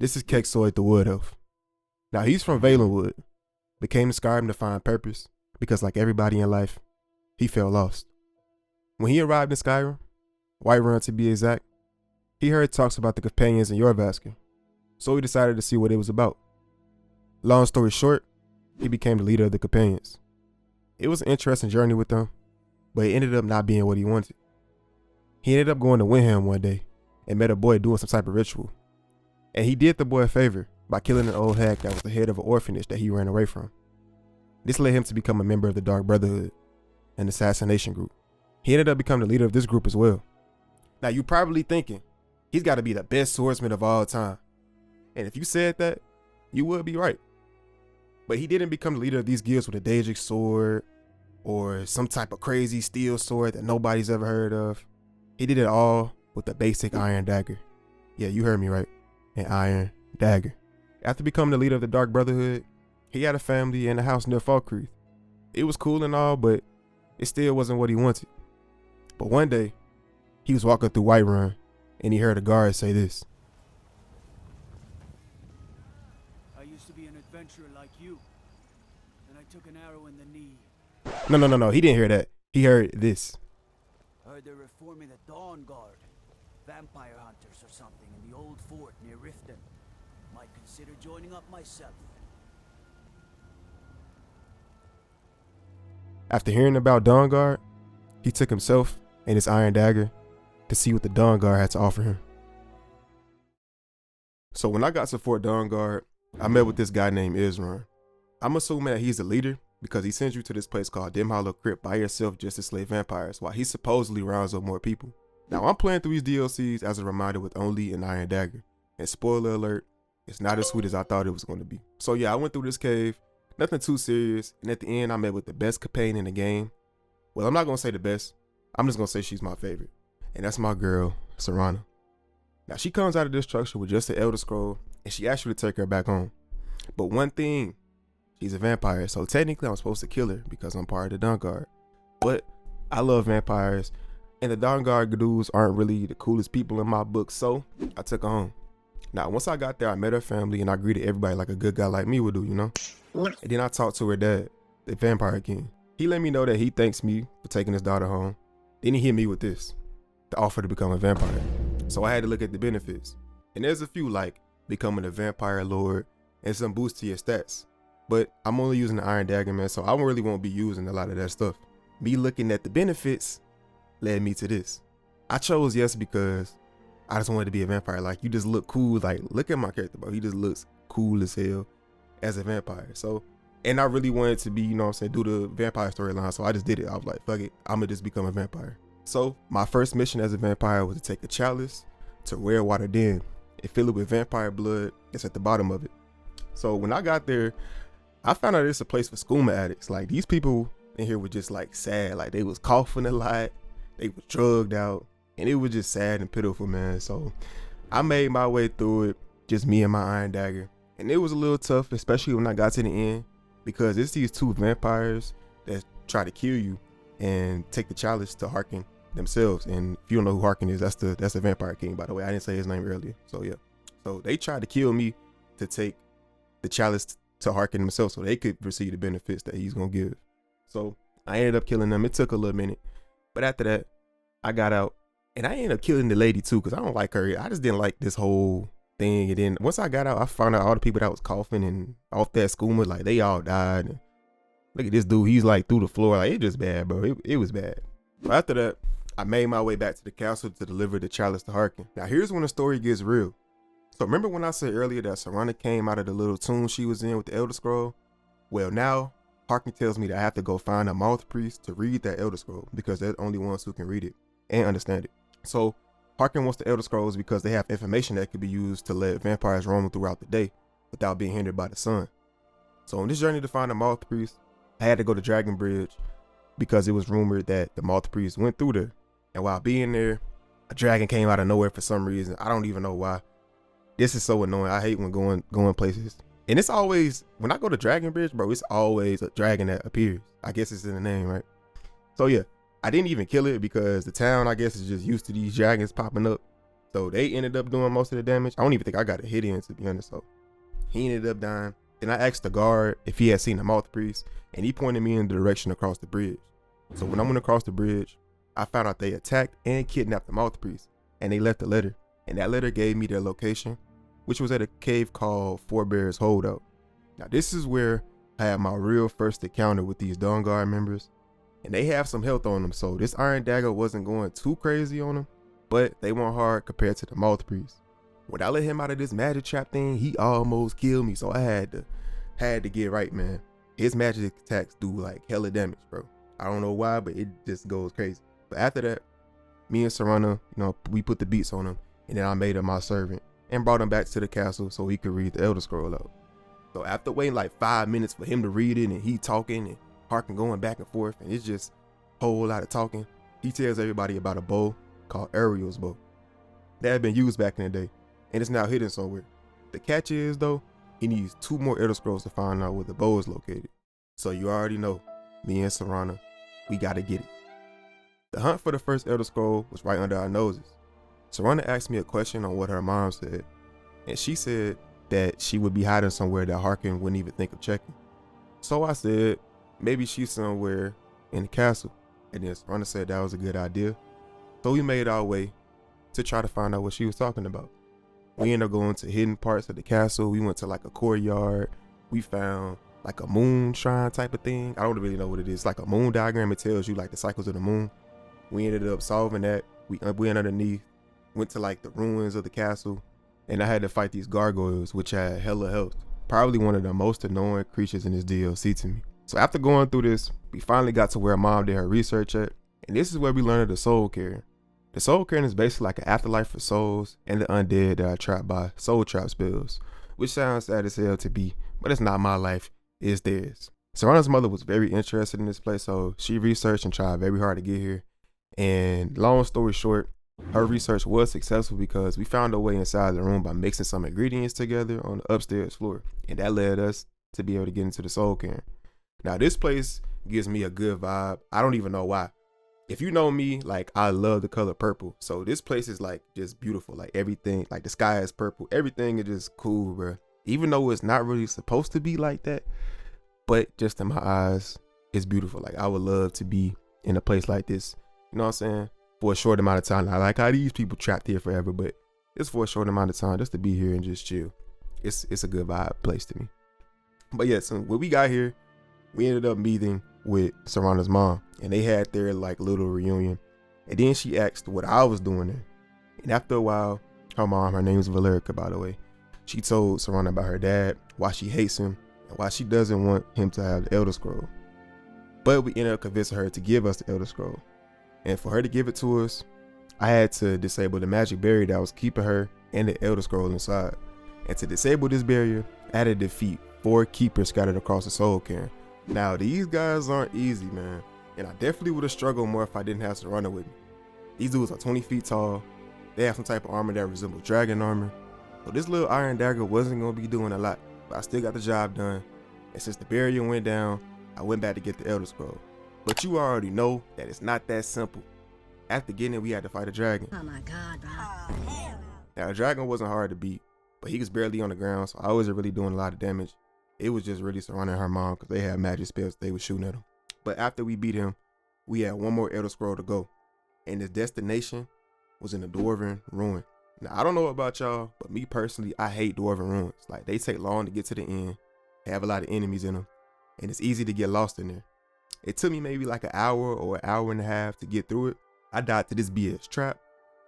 This is Kexim the Wood Elf. Now he's from Valenwood, but came to Skyrim to find purpose because like everybody in life, he felt lost. When he arrived in Skyrim, Whiterun to be exact, he heard talks about the companions in Jorrvaskr, so he decided to see what it was about. Long story short, he became the leader of the companions. It was an interesting journey with them, but it ended up not being what he wanted. He ended up going to Windhelm one day and met a boy doing some type of ritual. And he did the boy a favor by killing an old hag that was the head of an orphanage that he ran away from. This led him to become a member of the Dark Brotherhood, an assassination group. He ended up becoming the leader of this group as well. Now you're probably thinking, he's got to be the best swordsman of all time. And if you said that, you would be right. But he didn't become the leader of these guilds with a Daedric sword or some type of crazy steel sword that nobody's ever heard of. He did it all with the basic iron dagger. Yeah, you heard me right. An iron dagger. After becoming the leader of the Dark Brotherhood, he had a family and a house near Falkreath. It was cool and all, but it still wasn't what he wanted. But one day, he was walking through Whiterun and he heard a guard say this. I used to be an adventurer like you, and I took an arrow in the knee. No, he didn't hear that. He heard this. Heard they're reforming the Dawnguard, vampire hunters or something in the old fort near Riften. Might consider joining up myself. After hearing about Dawnguard, he took himself and his iron dagger to see what the Dawnguard had to offer him. So when I got to Fort Dawnguard, I met with this guy named Isran. I'm assuming that he's the leader because he sends you to this place called Dim Hollow Crypt by yourself just to slay vampires while he supposedly rounds up more people. Now I'm playing through these DLCs as a reminder with only an iron dagger. And spoiler alert, it's not as sweet as I thought it was going to be. So yeah, I went through this cave, nothing too serious, and at the end I met with the best companion in the game. Well, I'm not going to say the best, I'm just going to say she's my favorite. And that's my girl, Serana. Now she comes out of this structure with just the Elder Scroll, and she asks you to take her back home. But one thing, she's a vampire, so technically I'm supposed to kill her because I'm part of the Dawnguard. But I love vampires, and the Dawnguard dudes aren't really the coolest people in my book, so I took her home. Now, once I got there, I met her family, and I greeted everybody like a good guy like me would do, you know? And then I talked to her dad, the vampire king. He let me know that he thanks me for taking his daughter home. Then he hit me with this, the offer to become a vampire. So I had to look at the benefits. And there's a few like becoming a vampire lord and some boost to your stats. But I'm only using the iron dagger, man, so I really won't be using a lot of that stuff. Me looking at the benefits led me to this. I chose yes because I just wanted to be a vampire. Like, you just look cool. Like, look at my character, bro. He just looks cool as hell as a vampire. So, and I really wanted to be, you know what I'm saying, do the vampire storyline. So I just did it. I was like, fuck it, I'm gonna just become a vampire. So my first mission as a vampire was to take a chalice to Rare Water Den and fill it with vampire blood that's at the bottom of it. So when I got there, I found out it's a place for skooma addicts. Like, these people in here were just like sad. Like, they was coughing a lot, they was drugged out, and it was just sad and pitiful, man. So I made my way through it, just me and my iron dagger. And it was a little tough, especially when I got to the end, because it's these two vampires that try to kill you and take the chalice to Harkon themselves. And if you don't know who Harkon is, that's the vampire king, by the way. I didn't say his name earlier. So yeah. So they tried to kill me to take the chalice to Harkon himself so they could receive the benefits that he's gonna give. So I ended up killing them. It took a little minute. But after that, I got out. And I ended up killing the lady too, because I don't like her. I just didn't like this whole thing. And then once I got out, I found out all the people that was coughing and off that skooma, like, they all died. And look at this dude, he's like through the floor. Like, it just bad, bro. It was bad. But after that, I made my way back to the castle to deliver the chalice to Harkon. Now here's when the story gets real. So remember when I said earlier that Serana came out of the little tomb she was in with the Elder Scroll? Well, now Harkon tells me that I have to go find a mouth priest to read that Elder Scroll because they're the only ones who can read it and understand it. So Harkon wants the Elder Scrolls because they have information that could be used to let vampires roam throughout the day without being hindered by the sun. So on this journey to find a moth priest, I had to go to Dragon Bridge because it was rumored that the moth priest went through there. And while being there, a dragon came out of nowhere for some reason. I don't even know why. This is so annoying. I hate when going places. And it's always, when I go to Dragon Bridge, bro, it's always a dragon that appears. I guess it's in the name, right? So yeah, I didn't even kill it because the town, I guess, is just used to these dragons popping up. So they ended up doing most of the damage. I don't even think I got a hit in, to be honest. So he ended up dying. Then I asked the guard if he had seen the mouth priest, and he pointed me in the direction across the bridge. So when I went across the bridge, I found out they attacked and kidnapped the mouth priest, and they left a letter. And that letter gave me their location, which was at a cave called Four Bears Holdout. Now this is where I had my real first encounter with these Dawnguard members, and they have some health on them, so this iron dagger wasn't going too crazy on them, but they weren't hard compared to the mouth priest. When I let him out of this magic trap thing, he almost killed me, so I had to get right, man. His magic attacks do like hella damage, bro. I don't know why, but it just goes crazy. But after that, me and Serana, we put the beats on him, and then I made him my servant and brought him back to the castle so he could read the Elder Scroll out. So after waiting like 5 minutes for him to read it, and he talking and Harkon going back and forth, and it's just a whole lot of talking, he tells everybody about a bow called Auriel's bow that had been used back in the day, and it's now hidden somewhere. The catch is, though, he needs 2 more Elder Scrolls to find out where the bow is located. So you already know, me and Serana, we gotta get it. The hunt for the first Elder Scroll was right under our noses. Serana asked me a question on what her mom said, and she said that she would be hiding somewhere that Harkon wouldn't even think of checking. So I said, maybe she's somewhere in the castle, and then Serana said that was a good idea. So we made our way to try to find out what she was talking about. We ended up going to hidden parts of the castle. We went to like a courtyard. We found like a moon shrine type of thing. I don't really know what it is. Like a moon diagram. It tells you like the cycles of the moon. We ended up solving that. We went underneath, went to like the ruins of the castle, and I had to fight these gargoyles, which had hella health. Probably one of the most annoying creatures in this DLC to me. So after going through this, we finally got to where Mom did her research at, and this is where we learned of the soul cairn. The soul cairn is basically like an afterlife for souls and the undead that are trapped by soul trap spells, which sounds sad as hell to be, but it's not my life, it's theirs. Serana's mother was very interested in this place, so she researched and tried very hard to get here. And long story short, her research was successful because we found a way inside the room by mixing some ingredients together on the upstairs floor, and that led us to be able to get into the soul cairn. Now this place gives me a good vibe. I don't even know why. If you know me, like I love the color purple, so this place is like just beautiful. Like everything, like the sky is purple, everything is just cool, bro. Even though it's not really supposed to be like that, but just in my eyes, it's beautiful. Like I would love to be in a place like this, you know what I'm saying, for a short amount of time. I like how these people trapped here forever, but it's for a short amount of time just to be here and just chill. It's a good vibe place to me. But yeah, so when we got here, we ended up meeting with Serana's mom, and they had their like little reunion. And then she asked what I was doing there. And after a while, her mom, her name's Valerica, by the way, she told Serana about her dad, why she hates him, and why she doesn't want him to have the Elder Scroll. But we ended up convincing her to give us the Elder Scroll. And for her to give it to us, I had to disable the magic barrier that was keeping her and the Elder Scroll inside. And to disable this barrier, I had to defeat 4 keepers scattered across the soul cairn. Now these guys aren't easy, man, and I definitely would have struggled more if I didn't have Serana with me. These dudes are 20 feet tall. They have some type of armor that resembles dragon armor. So this little iron dagger wasn't going to be doing a lot, but I still got the job done. And since the barrier went down, I went back to get the Elder Scroll. But you already know that it's not that simple. After getting it, we had to fight a dragon. Oh my god, bro. Now the dragon wasn't hard to beat, but he was barely on the ground, so I wasn't really doing a lot of damage. It was just really surrounding her mom because they had magic spells they were shooting at him. But after we beat him, we had 1 more Elder Scroll to go, and his destination was in the Dwarven Ruin. Now I don't know about y'all, but me personally, I hate Dwarven Ruins. Like they take long to get to the end, they have a lot of enemies in them, and it's easy to get lost in there. It took me maybe like an hour or an hour and a half to get through it. I died to this BS trap.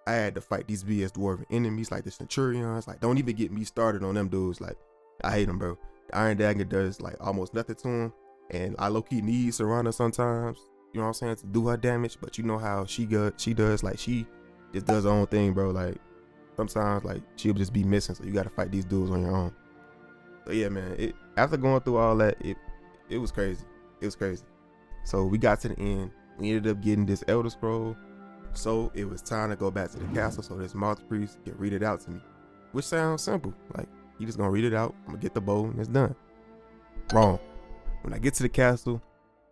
I had to fight these BS Dwarven enemies like the Centurions. Like don't even get me started on them dudes. Like I hate them, bro. The Iron Dagger does like almost nothing to him, and I low-key need Serana sometimes, you know what I'm saying, to do her damage, but you know how she does, like she just does her own thing, bro. Like sometimes like she'll just be missing, so you gotta fight these dudes on your own. So yeah, man, after going through all that, it was crazy. It was crazy. So we got to the end, we ended up getting this Elder Scroll, so it was time to go back to the castle so this mouth priest can read it out to me, which sounds simple. Like he just gonna read it out, I'm gonna get the bow, and it's done. Wrong. When I get to the castle,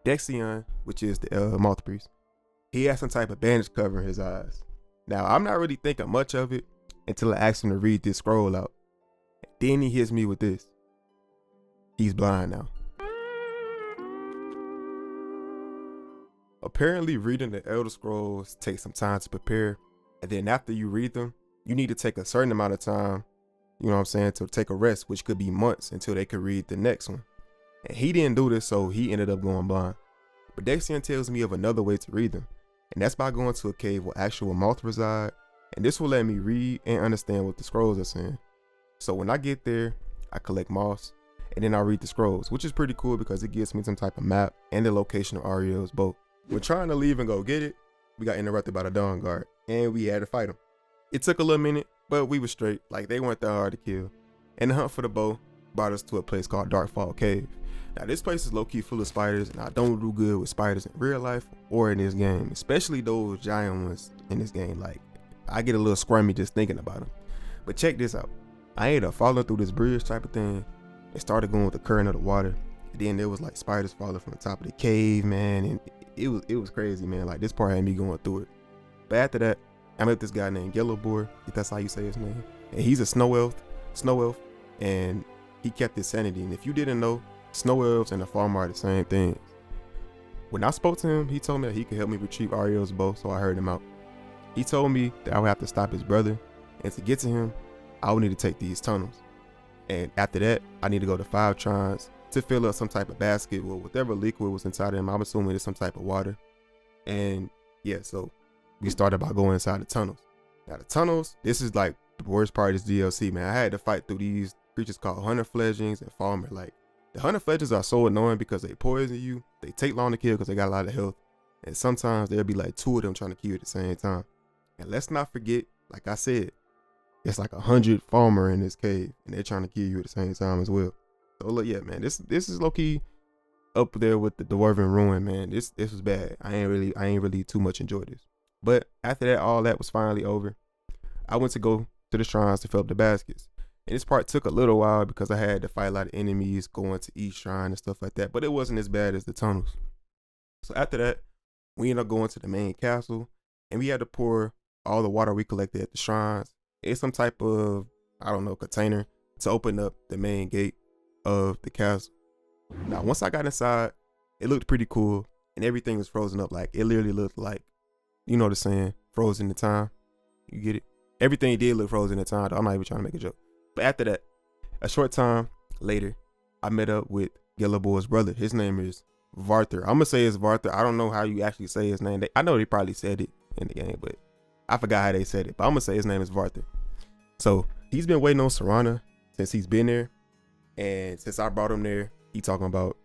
Kexim, which is the mouth priest, he has some type of bandage covering his eyes. Now I'm not really thinking much of it, until I asked him to read this scroll out. Then he hits me with this. He's blind now. Apparently reading the Elder Scrolls takes some time to prepare, and then after you read them, you need to take a certain amount of time, you know what I'm saying, to take a rest, which could be months until they could read the next one. And he didn't do this, so he ended up going blind. But Dacian tells me of another way to read them, and that's by going to a cave where actual moths reside, and this will let me read and understand what the scrolls are saying. So when I get there, I collect moths, and then I read the scrolls, which is pretty cool because it gives me some type of map and the location of Auriel's bow. When trying to leave and go get it, we got interrupted by the Dawnguard, and we had to fight them. It took a little minute, but we were straight, like they weren't that hard to kill. And the hunt for the bow brought us to a place called Darkfall Cave. Now this place is low-key full of spiders, and I don't do good with spiders in real life or in this game, especially those giant ones in this game. Like, I get a little squirmy just thinking about them. But check this out. I ended up falling through this bridge type of thing and started going with the current of the water. And then there was like spiders falling from the top of the cave, man, and it was crazy, man. Like, this part had me going through it. But after that, I met this guy named Yellowboar, if that's how you say his name. And he's a snow elf, and he kept his sanity. And if you didn't know, snow elves and a farmer are the same thing. When I spoke to him, he told me that he could help me retrieve Auriel's bow, so I heard him out. He told me that I would have to stop his brother, and to get to him, I would need to take these tunnels. And after that, I need to go to 5 shrines to fill up some type of basket with whatever liquid was inside of him. I'm assuming it's some type of water. And yeah, so we started by going inside the tunnels. Now the tunnels, this is like the worst part of this DLC, man. I had to fight through these creatures called hunter fledglings and farmer. Like, the hunter fledglings are so annoying because they poison you. They take long to kill because they got a lot of health. And sometimes there'll be like 2 of them trying to kill you at the same time. And let's not forget, like I said, it's like 100 farmer in this cave, and they're trying to kill you at the same time as well. So look, yeah, man, this is low key up there with the Dwarven Ruin, man. This was bad. I ain't really too much enjoy this. But after that, all that was finally over. I went to go to the shrines to fill up the baskets. And this part took a little while because I had to fight a lot of enemies going to each shrine and stuff like that. But it wasn't as bad as the tunnels. So after that, we ended up going to the main castle, and we had to pour all the water we collected at the shrines in some type of, I don't know, container to open up the main gate of the castle. Now, once I got inside, it looked pretty cool, and everything was frozen up. Like, it literally looked like, you know the saying, frozen in time. You get it? Everything did look frozen in time. I'm not even trying to make a joke. But after that, a short time later, I met up with Yellowboar's brother. His name is Varther. I'm gonna say it's Varther. I don't know how you actually say his name. I know they probably said it in the game, but I forgot how they said it. But I'm gonna say his name is Varther. So he's been waiting on Serana since he's been there, and since I brought him there, he talking about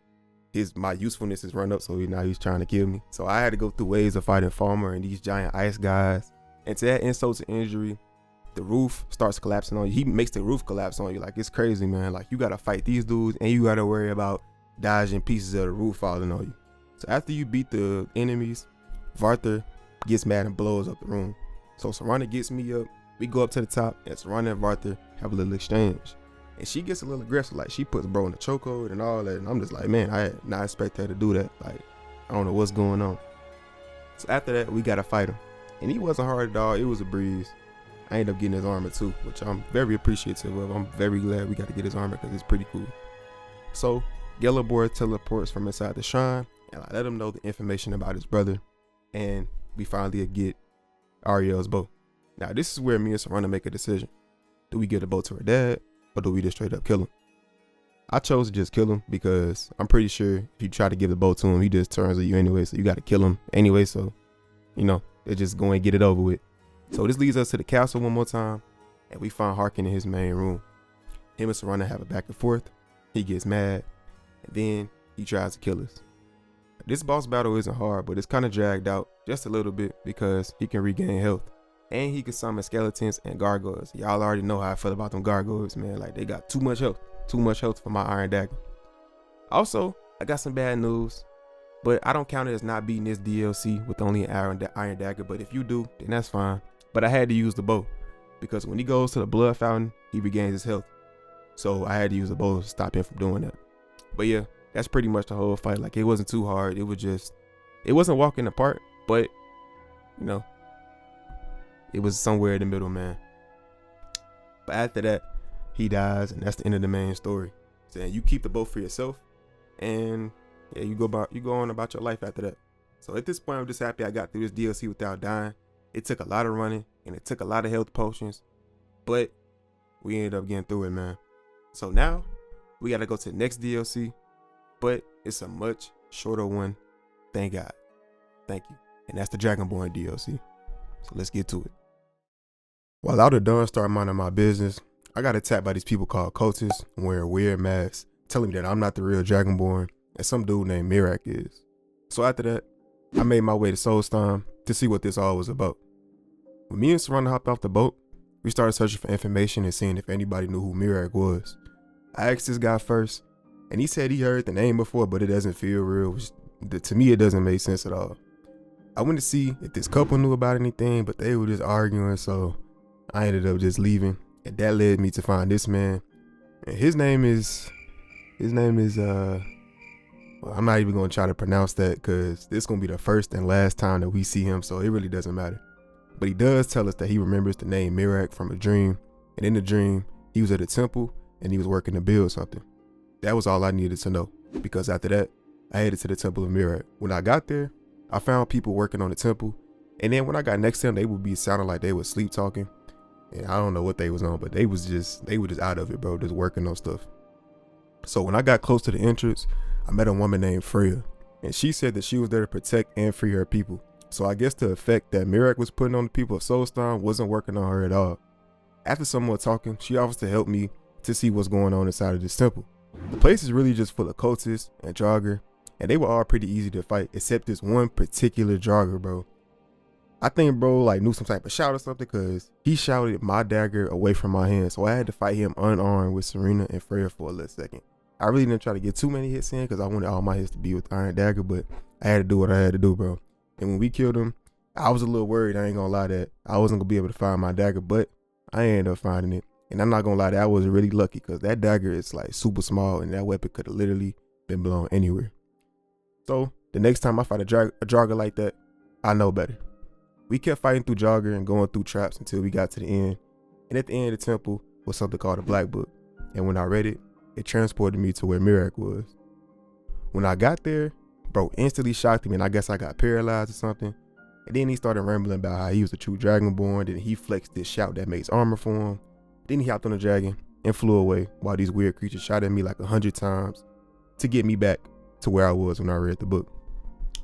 my usefulness is run up, so now he's trying to kill me. So I had to go through ways of fighting Farmer and these giant ice guys, and to add insult to injury, the roof starts collapsing on you. He makes the roof collapse on you. Like, it's crazy, man. Like, you gotta fight these dudes, and you gotta worry about dodging pieces of the roof falling on you. So after you beat the enemies, Varther gets mad and blows up the room. So Serana gets me up. We go up to the top, and Serana and Varther have a little exchange. And she gets a little aggressive. Like, she puts bro in the chokehold and all that. And I'm just like, man, I had not expect her to do that. Like, I don't know what's going on. So after that, we gotta fight him. And he wasn't hard at all. It was a breeze. I ended up getting his armor too, which I'm very appreciative of. I'm very glad we got to get his armor because it's pretty cool. So Yellowboar teleports from inside the shrine, and I let him know the information about his brother, and we finally get Auriel's bow. Now this is where me and Serana make a decision. Do we give the bow to her dad, or do we just straight up kill him? I chose to just kill him because I'm pretty sure if you try to give the bow to him, he just turns on you anyway, so you got to kill him anyway. So, you know, they're just going to get it over with. So this leads us to the castle one more time, and we find Harkon in his main room. Him and Serana have a back and forth. He gets mad, and then he tries to kill us. This boss battle isn't hard, but it's kind of dragged out just a little bit because he can regain health, and he can summon skeletons and gargoyles. Y'all already know how I feel about them gargoyles, man. Like, they got too much health for my Iron Dagger. Also, I got some bad news, but I don't count it as not beating this DLC with only an Iron Dagger. But if you do, then that's fine. But I had to use the bow because when he goes to the blood fountain, he regains his health. So I had to use the bow to stop him from doing that. But yeah, that's pretty much the whole fight. Like, it wasn't too hard. It wasn't walking apart, but you know, it was somewhere in the middle, man. But after that, he dies, and that's the end of the main story. So you keep the boat for yourself, and yeah, you go on about your life after that. So at this point, I'm just happy I got through this DLC without dying. It took a lot of running, and it took a lot of health potions, but we ended up getting through it, man. So now we gotta go to the next DLC, but it's a much shorter one. Thank God. Thank you. And that's the Dragonborn DLC. So let's get to it. While out of dawn start minding my business, I got attacked by these people called cultists wearing weird masks, telling me that I'm not the real Dragonborn and some dude named Miraak is. So after that, I made my way to Soulstorm to see what this all was about. When me and Serena hopped off the boat, we started searching for information and seeing if anybody knew who Miraak was. I asked this guy first, and he said he heard the name before, but it doesn't feel real. To me, it doesn't make sense at all. I went to see if this couple knew about anything, but they were just arguing, so I ended up just leaving. And that led me to find this man. And his name is, well, I'm not even going to try to pronounce that because this is going to be the first and last time that we see him, so it really doesn't matter. But he does tell us that he remembers the name Miraak from a dream. And in the dream, he was at a temple and he was working to build something. That was all I needed to know, because after that, I headed to the temple of Miraak. When I got there, I found people working on the temple. And then when I got next to them, they would be sounding like they were sleep talking. And I don't know what they was on, but they were just out of it, bro, just working on stuff. So when I got close to the entrance, I met a woman named Freya, and she said that she was there to protect and free her people. So I guess the effect that Miraak was putting on the people of Soulstorm wasn't working on her at all. After some more talking, she offers to help me to see what's going on inside of this temple. The place is really just full of cultists and Dagger, and they were all pretty easy to fight, except this one particular Dagger, bro. I think bro like knew some type of shout or something, because he shouted my dagger away from my hand, so I had to fight him unarmed with Serena and Freya for a little second. I really didn't try to get too many hits in because I wanted all my hits to be with Iron Dagger, but I had to do what I had to do, bro. And when we killed him, I was a little worried, I ain't gonna lie, that I wasn't gonna be able to find my dagger, but I ended up finding it. And I'm not gonna lie, that I was really lucky, because that dagger is like super small and that weapon could have literally been blown anywhere. So the next time I fight a Dagger like that, I know better. We kept fighting through Dagger and going through traps until we got to the end. And at the end of the temple was something called a black book. And when I read it, it transported me to where Miraak was. When I got there, bro instantly shocked me, and I guess I got paralyzed or something. And then he started rambling about how he was a true Dragonborn. Then he flexed this shout that makes armor for him. Then he hopped on the dragon and flew away while these weird creatures shot at me like 100 times to get me back to where I was when I read the book.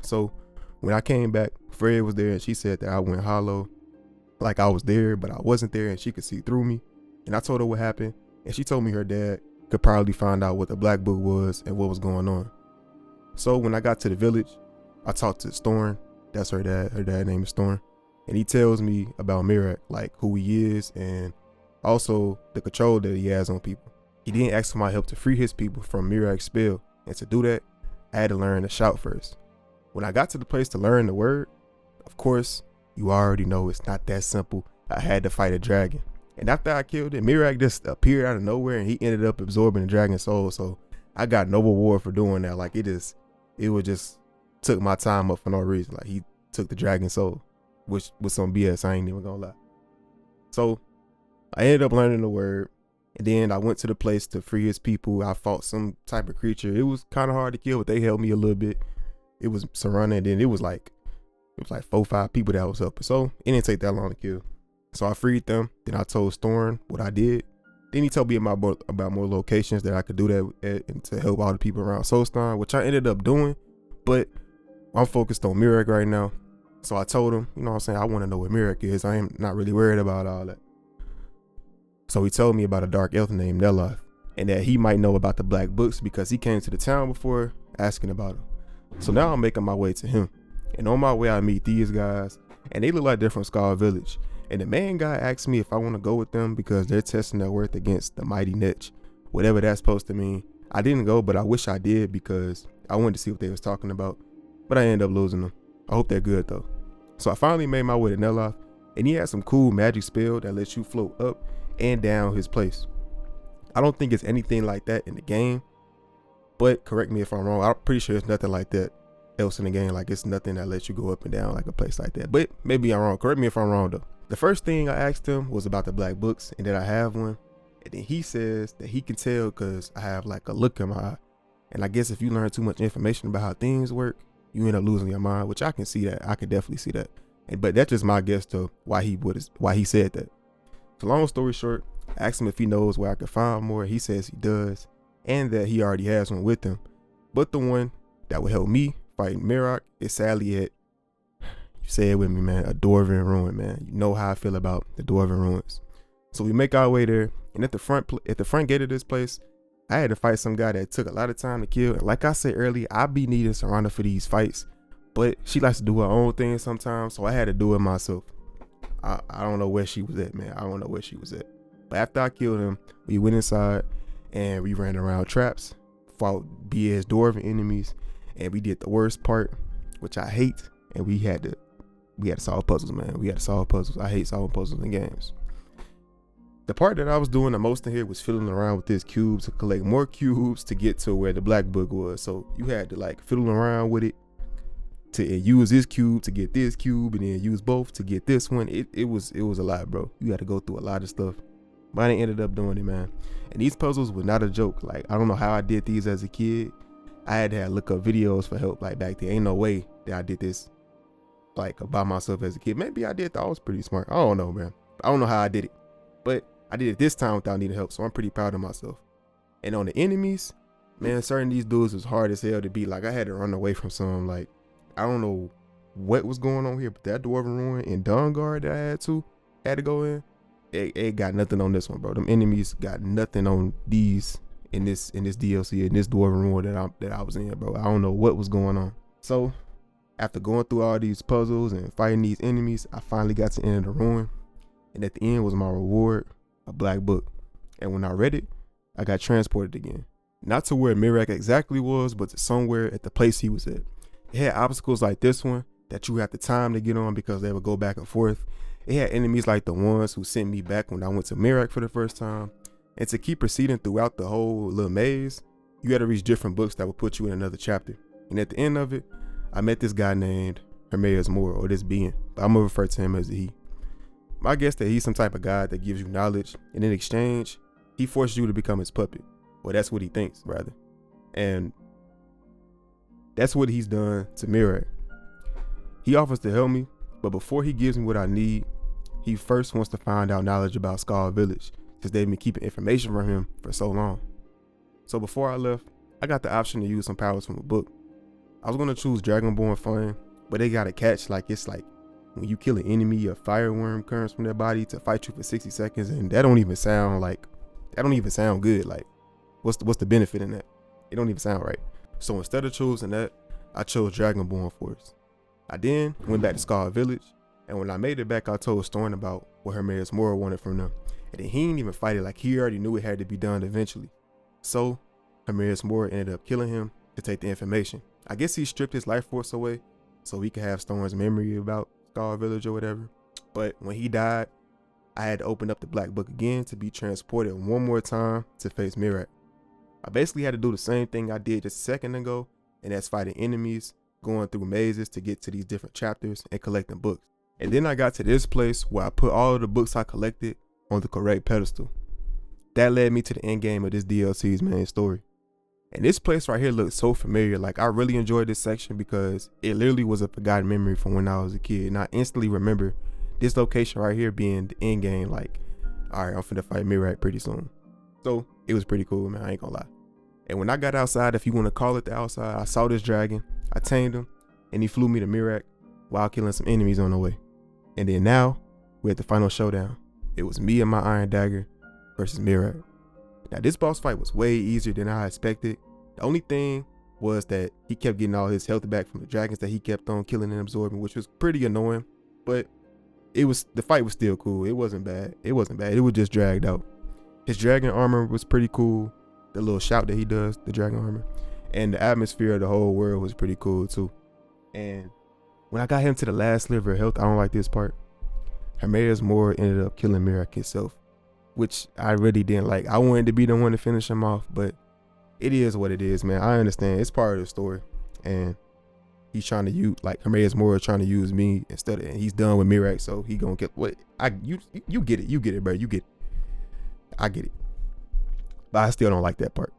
So when I came back, Freya was there and she said that I went hollow, like I was there, but I wasn't there and she could see through me. And I told her what happened, and she told me her dad could probably find out what the black book was and what was going on. So when I got to the village, I talked to Storm. That's her dad. Her dad name is Storm. And he tells me about Miraak, like who he is and also the control that he has on people. He didn't ask for my help to free his people from Miraak's spell. And to do that, I had to learn to shout first. When I got to the place to learn the word, of course, you already know it's not that simple. I had to fight a dragon. And after I killed it, Miraak just appeared out of nowhere and he ended up absorbing the dragon's soul. So I got no reward for doing that. Like it was just took my time up for no reason. Like he took the dragon's soul, which was some BS. I ain't even gonna lie. So I ended up learning the word, and then I went to the place to free his people. I fought some type of creature. It was kind of hard to kill, but they helped me a little bit. It was surrounded, and then it was like 4 or 5 people that was helping. So it didn't take that long to kill. So I freed them. Then I told Storm what I did. Then he told me about more locations that I could do that at, and to help all the people around Soulstorm, which I ended up doing. But I'm focused on Miraak right now. So I told him, you know what I'm saying, I want to know where Miraak is. I am not really worried about all that. So he told me about a dark elf named Neloth, and that he might know about the black books because he came to the town before asking about them. So now I'm making my way to him. And on my way I meet these guys, and they look like they're from Skull Village. And the main guy asked me if I want to go with them because they're testing their worth against the mighty Netch, whatever that's supposed to mean. I didn't go, but I wish I did because I wanted to see what they was talking about, but I ended up losing them. I hope they're good though. So I finally made my way to Neloth, and he had some cool magic spell that lets you float up and down his place. I don't think it's anything like that in the game, but correct me if I'm wrong. I'm pretty sure it's nothing like that else in the game. Like it's nothing that lets you go up and down like a place like that, but maybe I'm wrong. Correct me if I'm wrong though. The first thing I asked him was about the black books and that I have one. And then he says that he can tell because I have like a look in my eye. And I guess if you learn too much information about how things work, you end up losing your mind, which I can see that. I can definitely see that. But that's just my guess to why he said that. So long story short, I asked him if he knows where I could find more. He says he does, and that he already has one with him. But the one that would help me fight Miraak is sadly at, you say it with me, man, a Dwarven ruin, man. You know how I feel about the Dwarven ruins. So we make our way there, and at the front gate of this place, I had to fight some guy that took a lot of time to kill. And like I said earlier, I be needing Serana for these fights, but she likes to do her own thing sometimes, so I had to do it myself. I don't know where she was at, man. I don't know where she was at. But after I killed him, we went inside and we ran around traps, fought BS Dwarven enemies, and we did the worst part, which I hate, and we had to solve puzzles, man. We had to solve puzzles. I hate solving puzzles in games. The part that I was doing the most in here was fiddling around with this cube to collect more cubes to get to where the black book was. So you had to like fiddle around with it to use this cube to get this cube, and then use both to get this one. It was a lot, bro. You had to go through a lot of stuff, but I ended up doing it, man. And these puzzles were not a joke. Like, I don't know how I did these as a kid. I had to look up videos for help. Like, back then, ain't no way that I did this like by myself as a kid. Maybe I did. I was pretty smart. I don't know, man. I don't know how I did it, but I did it this time without needing help, so I'm pretty proud of myself. And on the enemies, man, certain these dudes was hard as hell to beat. Like, I had to run away from some. Like, I don't know what was going on here, but that Dwarven ruin and Dawnguard that I had to go in, it got nothing on this one, bro. Them enemies got nothing on these in this DLC, in this Dwarven ruin that I was in, bro. I don't know what was going on. So after going through all these puzzles and fighting these enemies, I finally got to the end of the ruin, and at the end was my reward, a black book. And when I read it, I got transported again, not to where Miraak exactly was, but to somewhere at the place he was at. It had obstacles like this one that you have the time to get on because they would go back and forth. It had enemies like the ones who sent me back when I went to Miraak for the first time. And to keep proceeding throughout the whole little maze, you had to reach different books that would put you in another chapter. And at the end of it, I met this guy named Moore, or this being, but I'm gonna refer to him as a he. My guess that he's some type of god that gives you knowledge, and in exchange, he forces you to become his puppet. Well, that's what he thinks, rather. And that's what he's done to Miraak. He offers to help me, but before he gives me what I need, he first wants to find out knowledge about Skull Village, because they've been keeping information from him for so long. So before I left, I got the option to use some powers from a book. I was going to choose Dragonborn Flame, but they got a catch. Like, it's like when you kill an enemy, a fireworm comes from their body to fight you for 60 seconds, and that don't even sound good. Like, what's the benefit in that? It don't even sound right. So instead of choosing that, I chose Dragonborn Force. I then went back to Skull Village, and when I made it back, I told Storm about what Hermaeus Mora wanted from them. And then he didn't even fight it, like he already knew it had to be done eventually. So Hermaeus Mora ended up killing him to take the information. I guess he stripped his life force away so he could have Storm's memory about Skull Village or whatever. But when he died, I had to open up the black book again to be transported one more time to face Miraak. I basically had to do the same thing I did just a second ago, and that's fighting enemies, going through mazes to get to these different chapters and collecting books. And then I got to this place where I put all of the books I collected on the correct pedestal. That led me to the end game of this DLC's main story. And this place right here looks so familiar. Like, I really enjoyed this section because it literally was a forgotten memory from when I was a kid. And I instantly remember this location right here being the end game. Like, all right, I'm finna fight Miraak pretty soon. So it was pretty cool, man. I ain't gonna lie. And when I got outside, if you want to call it the outside, I saw this dragon. I tamed him, and he flew me to Miraak while killing some enemies on the way. And then now we're at the final showdown. It was me and my Iron Dagger versus Miraak. Now, this boss fight was way easier than I expected. The only thing was that he kept getting all his health back from the dragons that he kept on killing and absorbing, which was pretty annoying. But the fight was still cool. It wasn't bad. It was just dragged out. His dragon armor was pretty cool. The little shout that he does, the dragon armor. And the atmosphere of the whole world was pretty cool too. And when I got him to the last sliver of health, I don't like this part. Hermaeus Mora ended up killing Miraak himself, which I really didn't like. I wanted to be the one to finish him off, but it is what it is, man. I understand. It's part of the story. And he's trying to use, like, Hermaeus Mora trying to use me instead of, and he's done with Miraak, so he gonna get what you get it, bro. You get it. I get it. But I still don't like that part.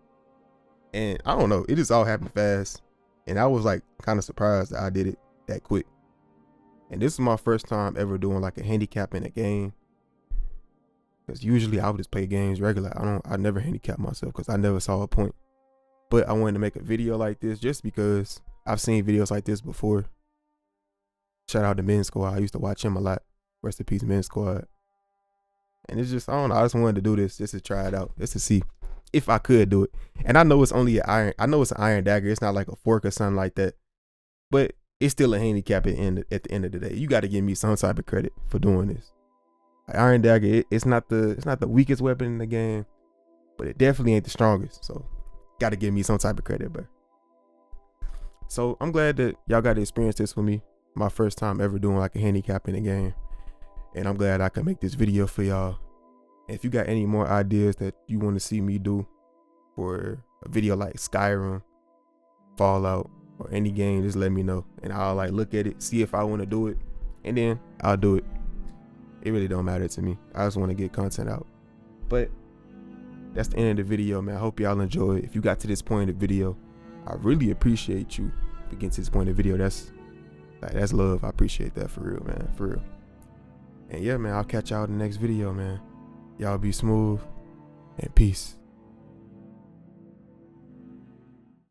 And I don't know, it just all happened fast. And I was like kind of surprised that I did it that quick. And this is my first time ever doing like a handicap in a game. Because usually I would just play games regular. I never handicap myself because I never saw a point. But I wanted to make a video like this just because I've seen videos like this before. Shout out to Men's Squad. I used to watch him a lot. Rest in peace, Men's Squad. And it's just, I don't know, I just wanted to do this just to try it out, just to see if I could do it. And I know it's only an iron. I know it's an iron dagger. It's not like a fork or something like that. But it's still a handicap at the end of the day. You got to give me some type of credit for doing this. Like, iron dagger, it's not the weakest weapon in the game, but it definitely ain't the strongest. So got to give me some type of credit, bro. So I'm glad that y'all got to experience this with me. My first time ever doing like a handicap in a game. And I'm glad I could make this video for y'all. And if you got any more ideas that you want to see me do for a video like Skyrim, Fallout, or any game, just let me know. And I'll like look at it, see if I want to do it, and then I'll do it. It really don't matter to me. I just want to get content out. But that's the end of the video, man. I hope y'all enjoyed. If you got to this point in the video, I really appreciate you for getting to this point in the video. That's love. I appreciate that for real, man. For real. And yeah, man, I'll catch y'all in the next video, man. Y'all be smooth and peace.